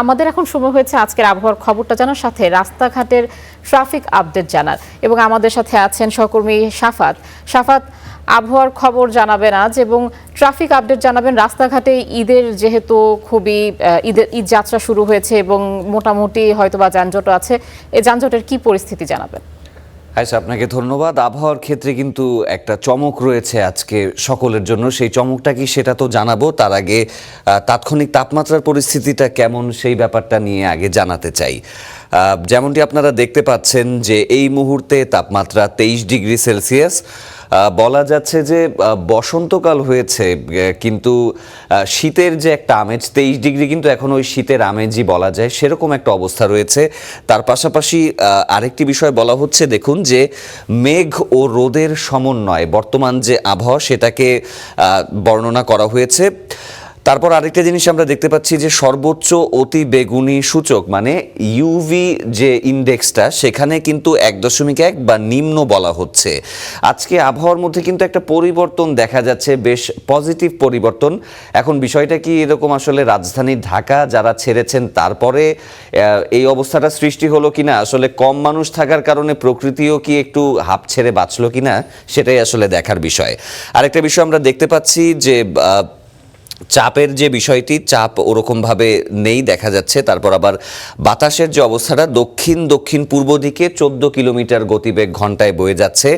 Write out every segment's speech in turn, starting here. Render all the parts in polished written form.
আমাদের এখন সময় হয়েছে আজকের আবহাওয়ার খবরটা জানার সাথে রাস্তাঘাটের ট্রাফিক আপডেট জানার এবং আমাদের সাথে আছেন সহকর্মী সাফাত আবহাওয়ার খবর জানাবেন আজ এবং ট্রাফিক আপডেট জানাবেন। রাস্তাঘাটে ঈদের যেহেতু খুবই ঈদ যাত্রা শুরু হয়েছে এবং মোটামুটি হয়তোবা যানজট আছে, এই যানজটের কি পরিস্থিতি জানাবেন? আচ্ছা, আপনাকে ধন্যবাদ। আবহাওয়ার ক্ষেত্রে কিন্তু একটা চমক রয়েছে আজকে সকলের জন্য। সেই চমকটা কি সেটা তো জানাবো, তার আগে তাৎক্ষণিক তাপমাত্রার পরিস্থিতিটা কেমন সেই ব্যাপারটা নিয়ে আগে জানাতে চাই। যেমনটি আপনারা দেখতে পাচ্ছেন যে এই মুহূর্তে তাপমাত্রা 23 ডিগ্রি সেলসিয়াস। বলা যাচ্ছে যে বসন্তকাল হয়েছে, কিন্তু শীতের যে একটা আমেজ 23 ডিগ্রি কিন্তু এখন ওই শীতের আমেজই বলা যায়, সেরকম একটা অবস্থা রয়েছে। তার পাশাপাশি আরেকটি বিষয় বলা হচ্ছে, দেখুন যে মেঘ ও রোদের সমন্বয় বর্তমান যে আবহাওয়া সেটাকে বর্ণনা করা হয়েছে। তারপর আরেকটা জিনিস আমরা দেখতে পাচ্ছি যে সর্বোচ্চ অতি বেগুনি সূচক মানে ইউভি যে ইন্ডেক্সটা সেখানে কিন্তু 1.1 বা নিম্ন বলা হচ্ছে। আজকে আবহাওয়ার মধ্যে কিন্তু একটা পরিবর্তন দেখা যাচ্ছে, বেশ পজিটিভ পরিবর্তন। এখন বিষয়টা কি এরকম আসলে রাজধানী ঢাকা যারা ছেড়েছেন তারপরে এই অবস্থাটা সৃষ্টি হলো কিনা, আসলে কম মানুষ থাকার কারণে প্রকৃতিও কি একটু হাঁপ ছেড়ে বাঁচলো কিনা, সেটাই আসলে দেখার বিষয়। আরেকটা বিষয় আমরা দেখতে পাচ্ছি যে চাপের যে বিষয়টি, চাপ ওরকমভাবে নেই দেখা যাচ্ছে। তারপর আবার বাতাসের যে অবস্থাটা দক্ষিণ দক্ষিণ পূর্ব দিকে 14 কিলোমিটার গতিবেগ ঘন্টায় বয়ে যাচ্ছে।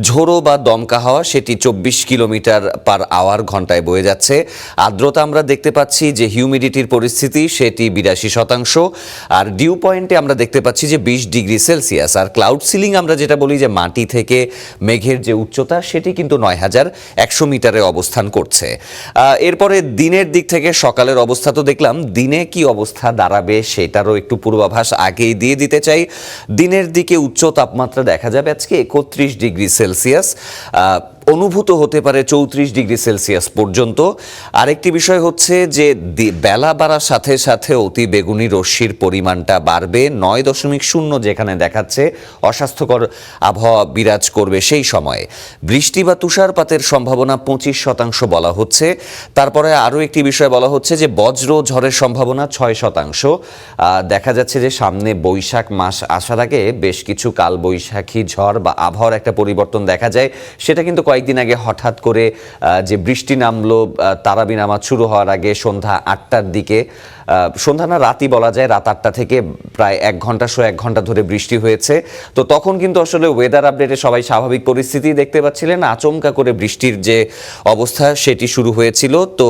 ঝোড়ো বা দমকা হাওয়া সেটি 24 কিলোমিটার পার আওয়ার ঘন্টায় বয়ে যাচ্ছে। আর্দ্রতা আমরা দেখতে পাচ্ছি যে হিউমিডিটির পরিস্থিতি সেটি 82%। আর ডিউ পয়েন্টে আমরা দেখতে পাচ্ছি যে 20 ডিগ্রি সেলসিয়াস। আর ক্লাউড সিলিং আমরা যেটা বলি যে মাটি থেকে মেঘের যে উচ্চতা সেটি কিন্তু 9100 মিটারে অবস্থান করছে। এরপরে দিনের দিক থেকে সকালের অবস্থা তো দেখলাম, দিনে কি অবস্থা দাঁড়াবে সেটারও একটু পূর্বাভাস আগেই দিয়ে দিতে চাই। দিনের দিকে উচ্চ তাপমাত্রা দেখা যাবে আজকে 31 ডিগ্রি সেলসিয়াস, অনুভূত হতে পারে 34 ডিগ্রি সেলসিয়াস পর্যন্ত। আরেকটি বিষয় হচ্ছে যে বেলা বাড়ার সাথে সাথে অতি বেগুনি রশ্মির পরিমাণটা বাড়বে 9.0 যেখানে দেখাচ্ছে অস্বাস্থ্যকর আবহাওয়া বিরাজ করবে সেই সময়ে। বৃষ্টি বা তুষারপাতের সম্ভাবনা 25% বলা হচ্ছে। তারপরে আরও একটি বিষয় বলা হচ্ছে যে বজ্র ঝড়ের সম্ভাবনা 6%। দেখা যাচ্ছে যে সামনে বৈশাখ মাস আসার আগে বেশ কিছু কালবৈশাখী ঝড় বা আবহাওয়ার একটা পরিবর্তন দেখা যায়। সেটা কিন্তু কয়েকদিন আগে হঠাৎ করে যে বৃষ্টি নামলো তারাবি নামাজ শুরু হওয়ার আগে সন্ধ্যা 8টার দিকে, সন্ধ্যা না রাতই বলা যায়, রাত 8টা থেকে প্রায় 1 ঘন্টা ধরে বৃষ্টি হয়েছে। তো তখন কিন্তু আসলে ওয়েদার আপডেটে সবাই স্বাভাবিক পরিস্থিতি দেখতে পাচ্ছিলেন, আচমকা করে বৃষ্টির যে অবস্থা সেটি শুরু হয়েছিল। তো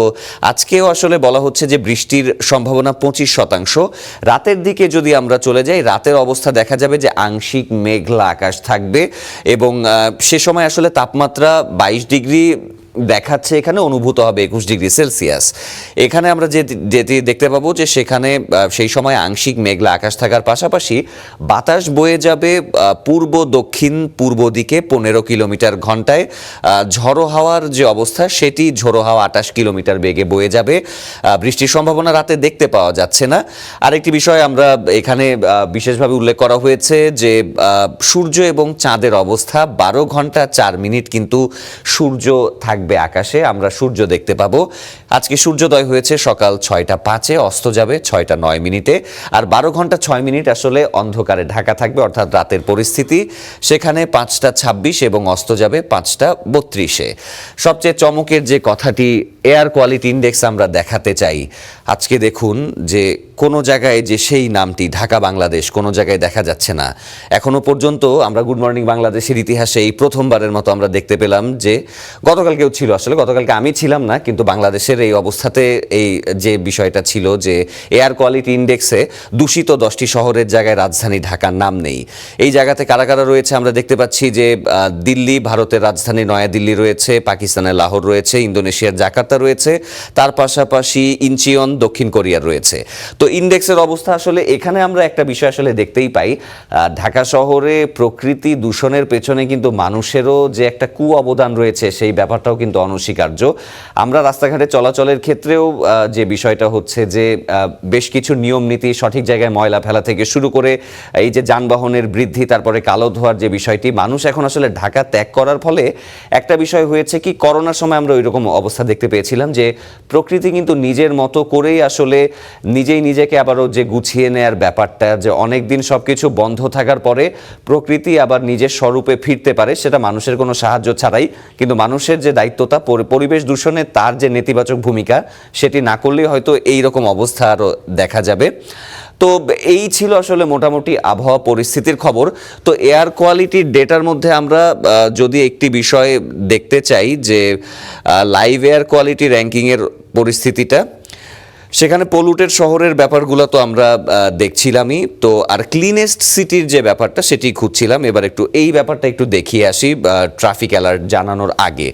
আজকেও আসলে বলা হচ্ছে যে বৃষ্টির সম্ভাবনা 25%। রাতের দিকে যদি আমরা চলে যাই, রাতের অবস্থা দেখা যাবে যে আংশিক মেঘলা আকাশ থাকবে এবং সে সময় আসলে তাপমাত্রা 22 ডিগ্রি দেখাচ্ছে, এখানে অনুভূত হবে 21 ডিগ্রি সেলসিয়াস। এখানে আমরা যেটি দেখতে পাবো যে সেখানে সেই সময় আংশিক মেঘলা আকাশ থাকার পাশাপাশি বাতাস বয়ে যাবে পূর্ব দক্ষিণ পূর্ব দিকে 15 কিলোমিটার ঘন্টায়। ঝড়ো হাওয়ার যে অবস্থা সেটি ঝড়ো হাওয়া 28 কিলোমিটার বেগে বয়ে যাবে। বৃষ্টির সম্ভাবনা রাতে দেখতে পাওয়া যাচ্ছে না। আরেকটি বিষয় আমরা এখানে বিশেষভাবে উল্লেখ করা হয়েছে যে সূর্য এবং চাঁদের অবস্থা 12 ঘন্টা 4 মিনিট কিন্তু সূর্য থাকবে আকাশে, আমরা সূর্য দেখতে পাবো। আজকে সূর্যোদয় হয়েছে সকাল 6টা 5-এ, অস্ত যাবে 6টা 9 মিনিটে। আর 12 ঘন্টা 6 মিনিট আসলে অন্ধকারে ঢাকা থাকবে, অর্থাৎ রাতের পরিস্থিতি সেখানে 5টা 26 এবং অস্ত যাবে 5টা 32-এ। সবচেয়ে চমকের যে কথাটি এয়ার কোয়ালিটি ইন্ডেক্স আমরা দেখাতে চাই। আজকে দেখুন যে কোনো জায়গায় যে সেই নামটি ঢাকা বাংলাদেশ কোনো জায়গায় দেখা যাচ্ছে না। এখনো পর্যন্ত আমরা গুড মর্নিং বাংলাদেশের ইতিহাসে এই প্রথমবারের মতো আমরা দেখতে পেলাম যে গতকালকেও ছিল, আসলে গতকালকে আমি ছিলাম না, কিন্তু বাংলাদেশের এই অবস্থাতে এই যে বিষয়টা ছিল যে এয়ার কোয়ালিটি ইন্ডেক্সে দূষিত 10টি শহরের জায়গায় রাজধানী ঢাকার নাম নেই। এই জায়গাতে কারা কারা রয়েছে আমরা দেখতে পাচ্ছি যে দিল্লি, ভারতের রাজধানী নয়াদিল্লি রয়েছে, পাকিস্তানের লাহোর রয়েছে, ইন্দোনেশিয়ার জাকার্তা রয়েছে, তার পাশাপাশি ইনচিয়ন দক্ষিণ কোরিয়ার রয়েছে। তো ইন্ডেক্সের অবস্থা আসলে এখানে আমরা একটা বিষয় আসলে দেখতেই পাই, ঢাকা শহরে প্রকৃতি দূষণের পেছনে কিন্তু মানুষেরও যে একটা কু অবদান রয়েছে সেই ব্যাপারটাও কিন্তু অনস্বীকার্য। আমরা রাস্তাঘাটে চলাচলের ক্ষেত্রেও যে বিষয়টা হচ্ছে যে বেশ কিছু নিয়ম নীতি, সঠিক জায়গায় ময়লা ফেলা থেকে শুরু করে এই যে যানবাহনের বৃদ্ধি, তারপরে কালো ধোয়ার যে বিষয়টি, মানুষ এখন আসলে ঢাকা ত্যাগ করার ফলে একটা বিষয় হয়েছে কি, করোনার সময় আমরা ওইরকম অবস্থা দেখতে পেয়েছিলাম যে প্রকৃতি কিন্তু নিজের মতো করে করেই আসলে নিজেই নিজেকে আবারও যে গুছিয়ে নেয়ার ব্যাপারটা, যে অনেক দিন সবকিছু বন্ধ থাকার পরে প্রকৃতি আবার নিজের স্বরূপে ফিরতে পারে, সেটা মানুষের কোনো সাহায্য ছাড়াই। কিন্তু মানুষের যে দায়িত্বটা পরিবেশ দূষণে তার যে নেতিবাচক ভূমিকা, সেটি না করলেই হয়তো এই রকম অবস্থা আরও দেখা যাবে। তো এই ছিল আসলে মোটামুটি আবহাওয়া পরিস্থিতির খবর। তো এয়ার কোয়ালিটির ডেটার মধ্যে আমরা যদি একটি বিষয় দেখতে চাই, যে লাইভ এয়ার কোয়ালিটি র্যাঙ্কিংয়ের পরিস্থিতিটা, সেখানে পলুটেড শহরের ব্যাপারগুলো তো আমরা দেখছিলামই, তো আর ক্লিনেস্ট সিটির যে ব্যাপারটা সেটি খুঁজছিলাম। এবার একটু এই ব্যাপারটা একটু দেখিয়ে আসি ট্রাফিক অ্যালার্ট জানানোর আগে।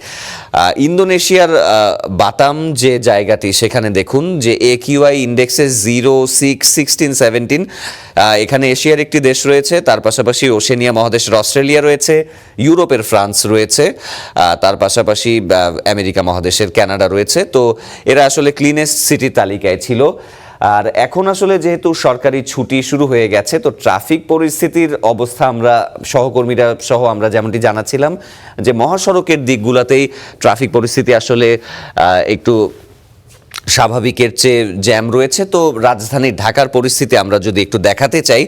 ইন্দোনেশিয়ার বাতাম যে জায়গাটি, সেখানে দেখুন যে AQI ইন্ডেক্সে 0, 6, 16, 17। এখানে এশিয়ার একটি দেশ রয়েছে, তার পাশাপাশি ওশেনিয়া মহাদেশের অস্ট্রেলিয়া রয়েছে, ইউরোপের ফ্রান্স রয়েছে, তার পাশাপাশি আমেরিকা মহাদেশের কানাডা রয়েছে। তো এরা আসলে ক্লিনেস্ট সিটির তালিকায় ছিল। আর এখন আসলে যেহেতু সরকারি ছুটি শুরু হয়ে গেছে, তো ট্রাফিক পরিস্থিতির অবস্থা আমরা সহকর্মীরা সহ আমরা যেমনটি জানাচ্ছিলাম যে মহাসড়কের দিকগুলোতেই ট্রাফিক পরিস্থিতি আসলে একটু স্বাভাবিকের চেয়ে জ্যাম রয়েছে। তো রাজধানী ঢাকার পরিস্থিতি আমরা যদি একটু দেখাতে চাই,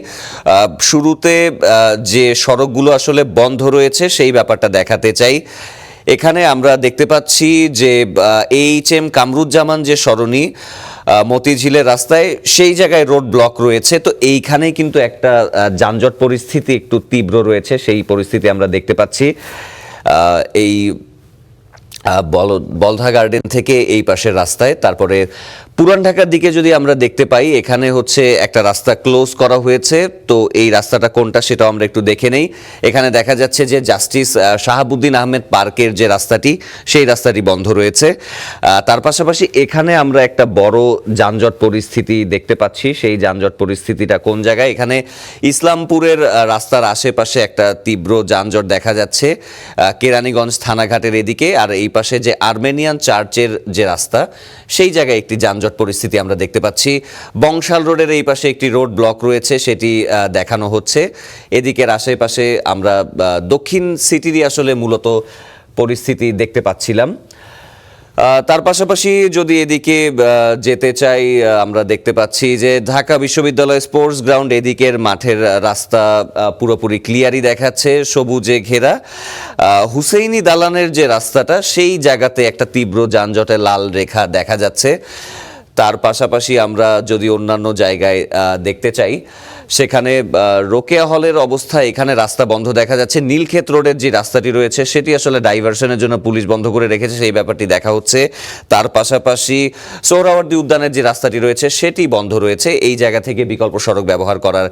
শুরুতে যে সড়কগুলো আসলে বন্ধ রয়েছে সেই ব্যাপারটা দেখাতে চাই। এখানে আমরা দেখতে পাচ্ছি যে HM কামরুজ্জামান যে সরণি মতিঝিলের রাস্তায়, সেই জায়গায় রোড ব্লক রয়েছে। তো এইখানেই কিন্তু একটা যানজট পরিস্থিতি একটু তীব্র রয়েছে, সেই পরিস্থিতি আমরা দেখতে পাচ্ছি। এই বলধা গার্ডেন থেকে এই পাশের রাস্তায়। তারপরে পুরান ঢাকার দিকে যদি আমরা দেখতে পাই, এখানে হচ্ছে একটা রাস্তা ক্লোজ করা হয়েছে। তো এই রাস্তাটা কোনটা সেটাও আমরা একটু দেখে নেই। এখানে দেখা যাচ্ছে যে জাস্টিস শাহাবুদ্দিন আহমেদ পার্কের যে রাস্তাটি, সেই রাস্তাটি বন্ধ রয়েছে। তার পাশাপাশি এখানে আমরা একটা বড় যানজট পরিস্থিতি দেখতে পাচ্ছি। সেই যানজট পরিস্থিতিটা কোন জায়গায়? এখানে ইসলামপুরের রাস্তার আশেপাশে একটা তীব্র যানজট দেখা যাচ্ছে, কেরানীগঞ্জ থানাঘাটের এদিকে। আর এই পাশে যে আর্মেনিয়ান চার্চের যে রাস্তা, সেই জায়গায় একটি যানজট পরিস্থিতি আমরা দেখতে পাচ্ছি। বংশাল রোডের এই পাশে একটি রোড ব্লক রয়েছে, সেটি দেখানো হচ্ছে। এদিকের আশেপাশে আমরা দক্ষিণ সিটিরই আসলে মূলত পরিস্থিতি দেখতে পাচ্ছিলাম। তার পাশাপাশি যদি এদিকে যেতে চাই, আমরা দেখতে পাচ্ছি যে ঢাকা বিশ্ববিদ্যালয় স্পোর্টস গ্রাউন্ড এদিকের মাঠের রাস্তা পুরোপুরি ক্লিয়ারই দেখাচ্ছে, সবুজে ঘেরা। হুসেইনি দালানের যে রাস্তাটা, সেই জায়গাতে একটা তীব্র যানজটের লাল রেখা দেখা যাচ্ছে। তার পাশাপাশি আমরা যদি অন্যান্য জায়গায় দেখতে চাই, সেখানে রোকেয়া হলের অবস্থা, এখানে রাস্তা বন্ধ দেখা যাচ্ছে। নীলক্ষেত রোডের যে রাস্তাটি রয়েছে, সেটি আসলে ডাইভারশনের জন্য পুলিশ বন্ধ করে রেখেছে, সেই ব্যাপারটি দেখা হচ্ছে। তার পাশাপাশি সোহরাওয়ার্দী উদ্যানের যে রাস্তাটি রয়েছে, সেটি বন্ধ রয়েছে। এই জায়গা থেকে বিকল্প সড়ক ব্যবহার করার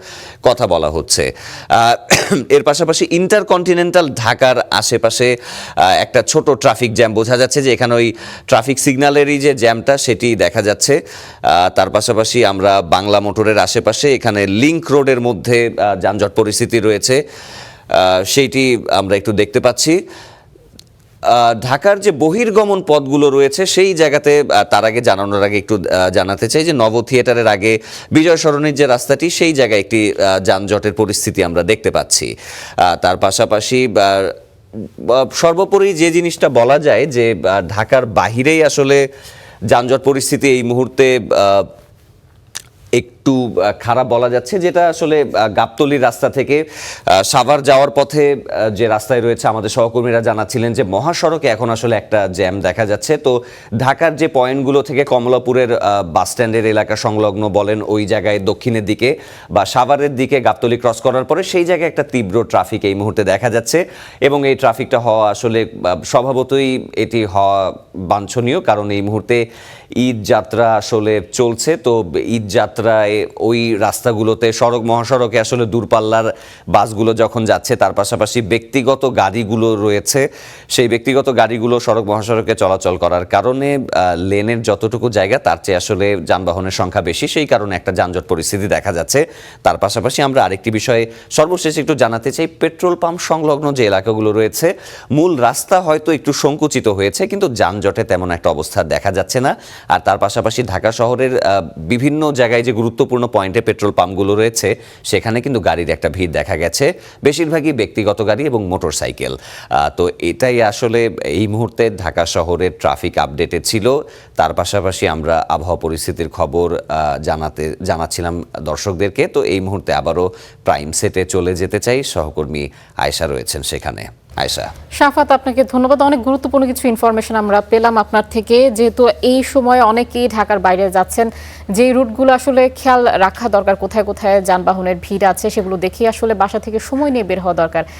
কথা বলা হচ্ছে। এর পাশাপাশি ইন্টারকন্টিনেন্টাল ঢাকার আশেপাশে একটা ছোট ট্রাফিক জ্যাম বোঝা যাচ্ছে, যে এখানে ওই ট্রাফিক সিগন্যালেরই যে জ্যামটা, সেটি দেখা যাচ্ছে। তার পাশাপাশি আমরা বাংলা মোটরের আশেপাশে এখানে লিংক রোডের মধ্যে যানজট পরিস্থিতি রয়েছে, সেইটি আমরা একটু দেখতে পাচ্ছি। ঢাকার যে বহির্গমন পথগুলো রয়েছে, সেই জায়গাতে তার আগে জানানোর আগে একটু জানাতে চাই যে নব থিয়েটারের আগে বিজয় সরণির যে রাস্তাটি, সেই জায়গায় একটি যানজটের পরিস্থিতি আমরা দেখতে পাচ্ছি। তার পাশাপাশি সর্বোপরি যে জিনিসটা বলা যায়, যে ঢাকার বাহিরেই আসলে যানজট পরিস্থিতি এই মুহূর্তে একটু খারাপ বলা যাচ্ছে, যেটা আসলে গাবতলীর রাস্তা থেকে সাভার যাওয়ার পথে যে রাস্তায় রয়েছে, আমাদের সহকর্মীরা জানাচ্ছিলেন যে মহাসড়কে এখন আসলে একটা জ্যাম দেখা যাচ্ছে। তো ঢাকার যে পয়েন্টগুলো থেকে কমলাপুরের বাস স্ট্যান্ডের এলাকা সংলগ্ন বলেন, ওই জায়গায় দক্ষিণের দিকে বা সাভারের দিকে গাবতলী ক্রস করার পরে সেই জায়গায় একটা তীব্র ট্রাফিক এই মুহূর্তে দেখা যাচ্ছে। এবং এই ট্রাফিকটা হওয়া আসলে স্বভাবতই এটি হওয়া বাঞ্ছনীয়, কারণ এই মুহূর্তে ঈদ যাত্রা আসলে চলছে। তো ঈদ যাত্রায় ওই রাস্তাগুলোতে মহাসড়কে আসলে দূরপাল্লার বাসগুলো যখন যাচ্ছে, তার পাশাপাশি ব্যক্তিগত গাড়িগুলো রয়েছে, সেই ব্যক্তিগত গাড়িগুলো মহাসড়কে চলাচল করার কারণে লেনের যতটুকু জায়গা, তার চেয়ে আসলে যানবাহনের সংখ্যা বেশি, সেই কারণে একটা যানজট পরিস্থিতি দেখা যাচ্ছে। তার পাশাপাশি আমরা আরেকটি বিষয়ে সর্বশেষ একটু জানাতে চাই, পেট্রোল পাম্প সংলগ্ন যে এলাকাগুলো রয়েছে, মূল রাস্তা হয়তো একটু সংকুচিত হয়েছে, কিন্তু যানজটে তেমন একটা অবস্থা দেখা যাচ্ছে না। আর তার পাশাপাশি ঢাকা শহরের বিভিন্ন জায়গায় যে গুরুত্ব গুরুত্বপূর্ণ পয়েন্টে পেট্রোল পাম্পগুলো রয়েছে সেখানে কিন্তু গাড়ির একটা ভিড় দেখা গেছে, বেশিরভাগই ব্যক্তিগত গাড়ি এবং মোটরসাইকেল। তো এটাই আসলে এই মুহূর্তে ঢাকা শহরের ট্রাফিক আপডেটে ছিল। তার পাশাপাশি আমরা আবহাওয়া পরিস্থিতির খবর জানাচ্ছিলাম দর্শকদেরকে। তো এই মুহূর্তে আবারও প্রাইম সেটে চলে যেতে চাই, সহকর্মী আয়েশা রয়েছেন সেখানে। আয়েশা। শাফাত, আপনাকে ধন্যবাদ। অনেক গুরুত্বপূর্ণ কিছু ইনফরমেশন আমরা পেলাম আপনার থেকে, যেহেতু এই সময় অনেকেই ঢাকার বাইরে যাচ্ছেন, যে রুটগুলো আসলে খেয়াল রাখা দরকার, কোথায় কোথায় যানবাহনের ভিড় আছে সেগুলো দেখে আসলে বাসা থেকে সময় নিয়ে বের হওয়া দরকার।